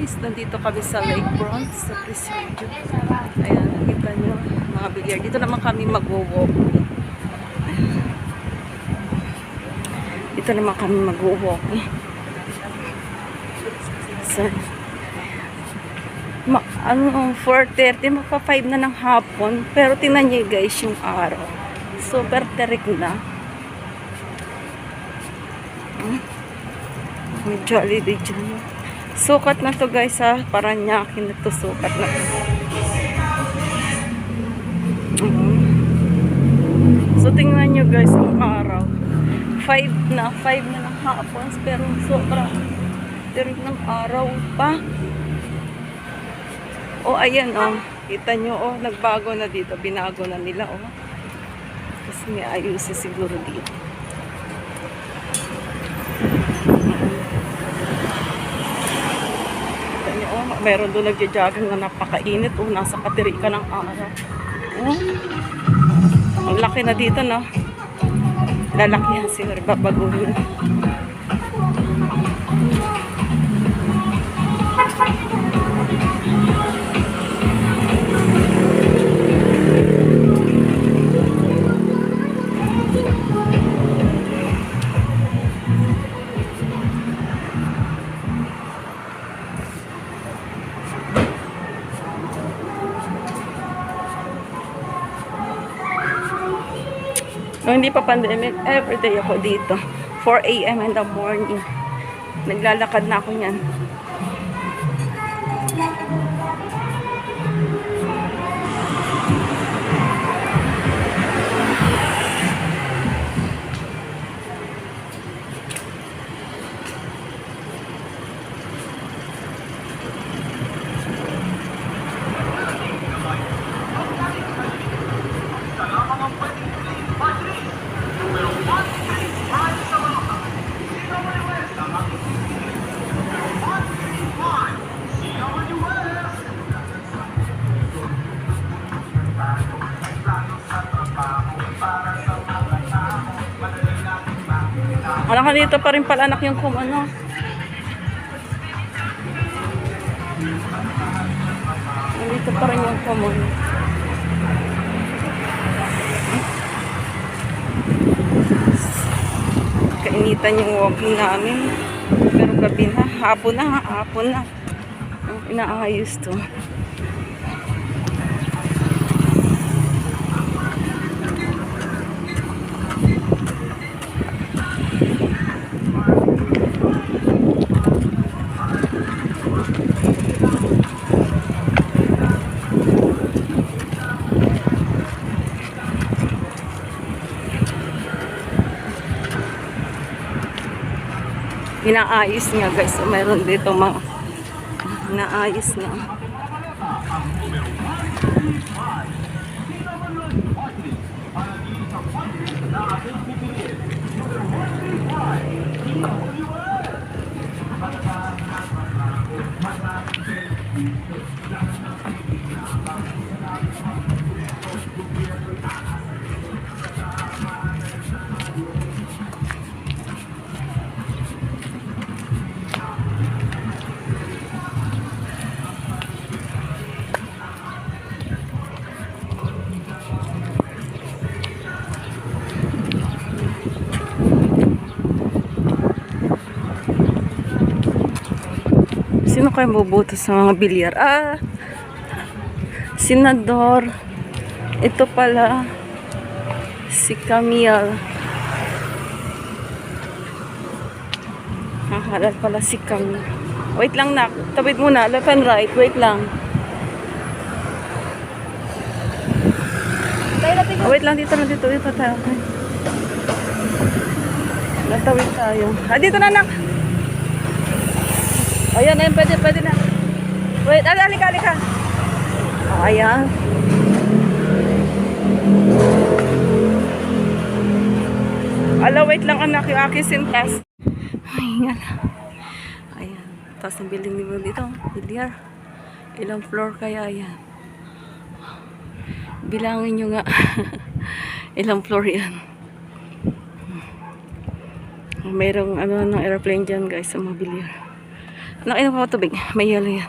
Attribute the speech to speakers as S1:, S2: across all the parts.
S1: guys, nandito kami sa lakefront sa Presidio. Ayan, nakita nyo mga bilyar. Dito naman kami mag-walk. Dito naman kami mag-walk. So, 4:30, maka 5 na ng hapon. Pero tingnan nyo guys yung araw. Super terik na. May Jollibee dyan. Sukat na to guys ha. Paranaque na to. Sukat na. So tingnan nyo guys ang araw. 5 na ng hapon. Pero sobra terik ng araw pa. O ayan o. Kita nyo o. Nagbago na dito. Binago na nila o. Kasi may ayusin siguro dito. Meron doon nagja-jogging na napakainit. Nasa katirika ng araw. Ang laki na dito, no? Lalakihan siguro. Babaguhin. Nung hindi pa pandemic, everyday ako dito. 4 AM in the morning. Naglalakad na ako niyan. Anak ka dito pa rin pala anak yung ano. Dito pa rin yung kumon. Kainitan yung walking namin. Pero gabi na, hapon na. Inaayos to. Inaayos niya guys. So, meron dito mga inaayos niya. Sino kayo bubuto sa mga bilyar? Senador. Ito pala. Si Camille. Halal pala si Camille. Wait lang na. Tawid muna. Left and right. Wait lang. Wait lang. Dito tayo. Natawid tayo. Dito na nak. Ayan, pwede na. Wait, alika. Ayan. Wait lang anak, yung aking sintas. Ayan. Tapos ang building nila dito, bilyar. Ilang floor kaya yan? Bilangin nyo nga. Ilang floor yan. Mayroong ng airplane dyan guys sa mga bilyar. Nakainom ako tubig. May yelo yan.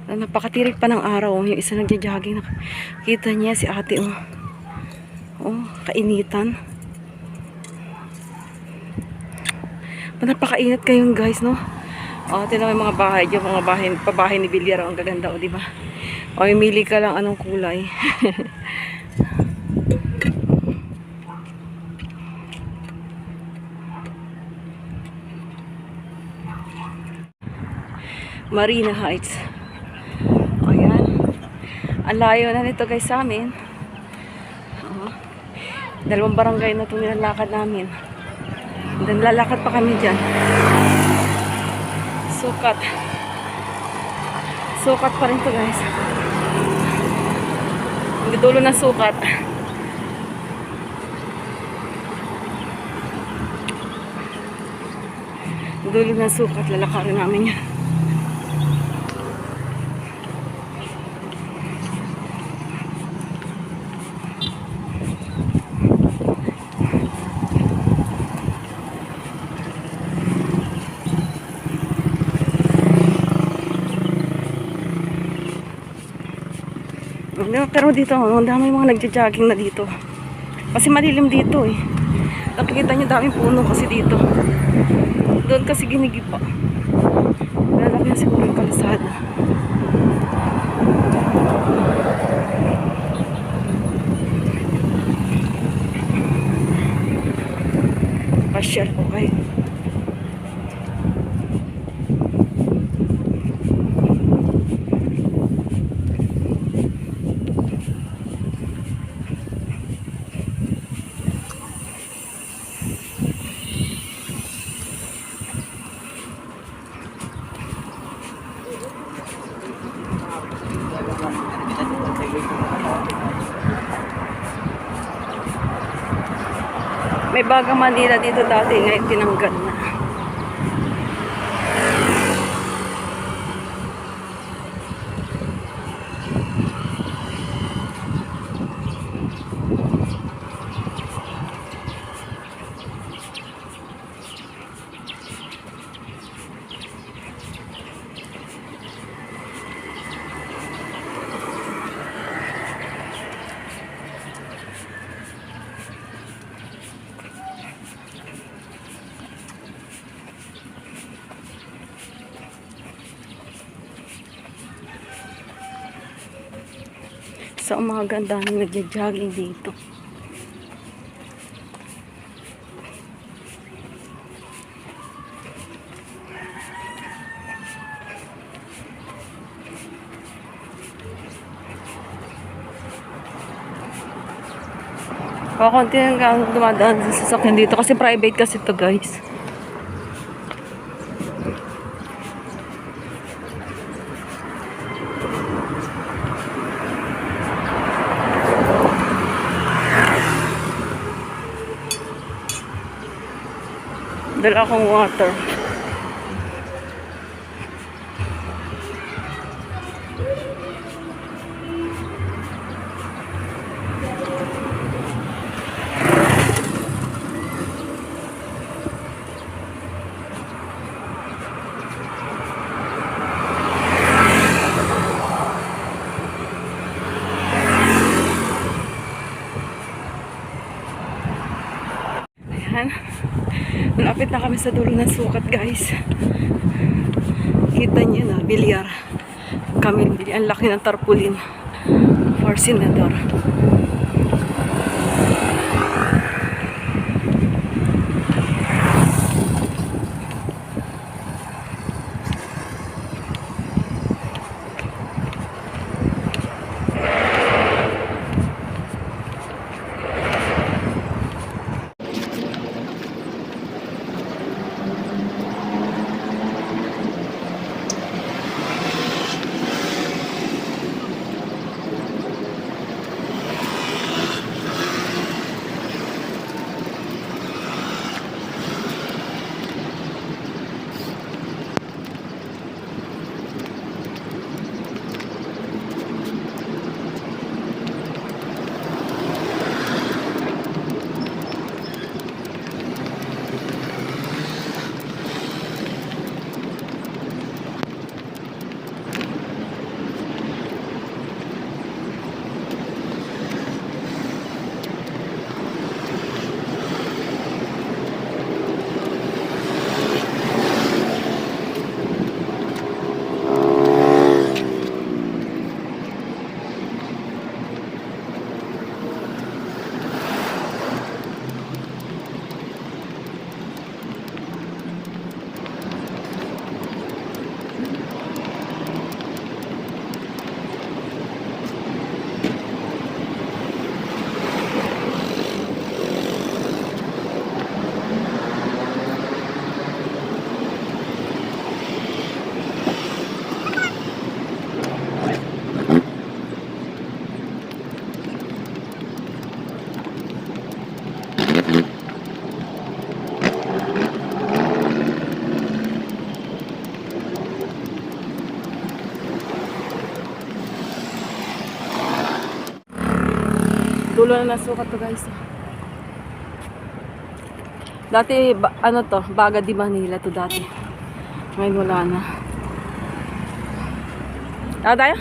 S1: Napakatirik pa ng araw. Yung isa nagja-jogging. Kita niya si ate. Oh, oh kainitan. Napakainit kayong guys, no? Oh, tingnan mo yung mga bahay. Yung mga bahay, pabahay ni Villar. Ang gaganda, oh, di ba? O, mili ka lang anong kulay. Marina Heights. Ayan. Ang layo na nito guys sa amin. Dalawang barangay na itong nilalakad namin. Then lalakad pa kami dyan. Sukat. Sukat pa rin to guys. Ang dulo ng sukat. Dulo ng sukat. Lalakarin namin yan. Pero dito, ang dami mga nagja-jogging na dito. Kasi malilim dito eh. Nakikita nyo daming puno kasi dito. Doon kasi ginigipa. Lalaki na siguro yung kalsada. Pasyal ko kayo. May Bagang Manila dito dati, ngayon tinanggal na. So, mga ganda na nagja-jogging dito. Kakunti lang dumadaan sa sasakyan dito kasi private kasi to guys. Dala akong water. Ayan. Malapit na kami sa dulo ng sukat guys. Kita niyo na, Villar. Kami, ang laki ng tarpaulin for senador. Dulo na ng sukat to guys. Dati, ano to, Baga di Manila to dati. Ngayon wala na. Tara tayo?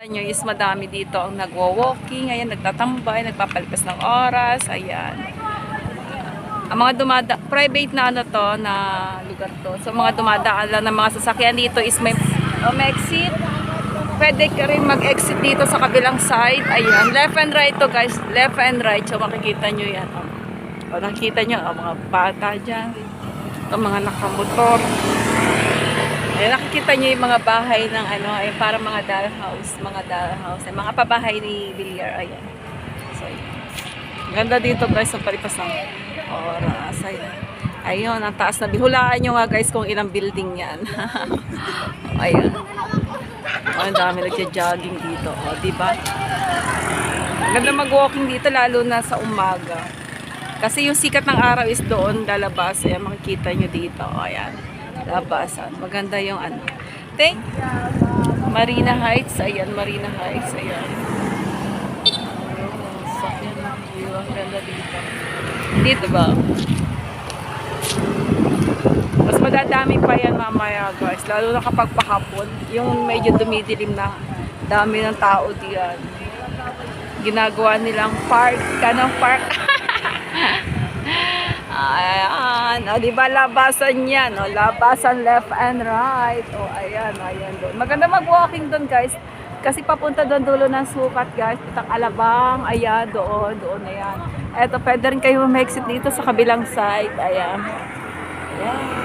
S1: Nyo is madami dito ang nagwo-walking, ayan, nagtatambay, nagpapalipas ng oras, ayan. Ang mga private na ano to, na lugar to. So mga dumadaan lang ng mga sasakyan dito is may exit. Pwede ka rin mag-exit dito sa kabilang side. Ayan, left and right to guys, left and right. So makikita nyo yan. O nakikita nyo, mga bata dyan. Ito mga nakamotor. Ayan, nakikita nyo yung mga bahay ng ano, ay para mga dollhouse, mga pabahay ni Villar, ayan. So, ganda dito guys, ang palipas ng oras, ayan. Ayun, ang taas na, bihulaan nyo nga guys kung ilang building yan. Ayan. Ang dami nagja-jogging dito, o, diba? Ganda mag-walking dito, lalo na sa umaga. Kasi yung sikat ng araw is doon lalabas, ayan, makikita nyo dito, ayan. Labasan. Maganda yung ano. Marina Heights. Ayan, Marina Heights. Ayan. Sakyan ng view. Ang ganda dito. Dito ba? Mas madadami pa yan mamaya guys. Lalo na kapag pahapon. Yung medyo dumidilim na. Dami ng tao diyan. Ginagawa nilang park. Kanang park. Ayan, o diba labasan yan, o labasan left and right, o ayan, ayan doon. Maganda mag-walking doon guys, kasi papunta doon dulo ng sukat guys, itang Alabang, ayan, doon, ayan. Eto, pwede rin kayo mag-exit dito sa kabilang side, ayan. Ayan.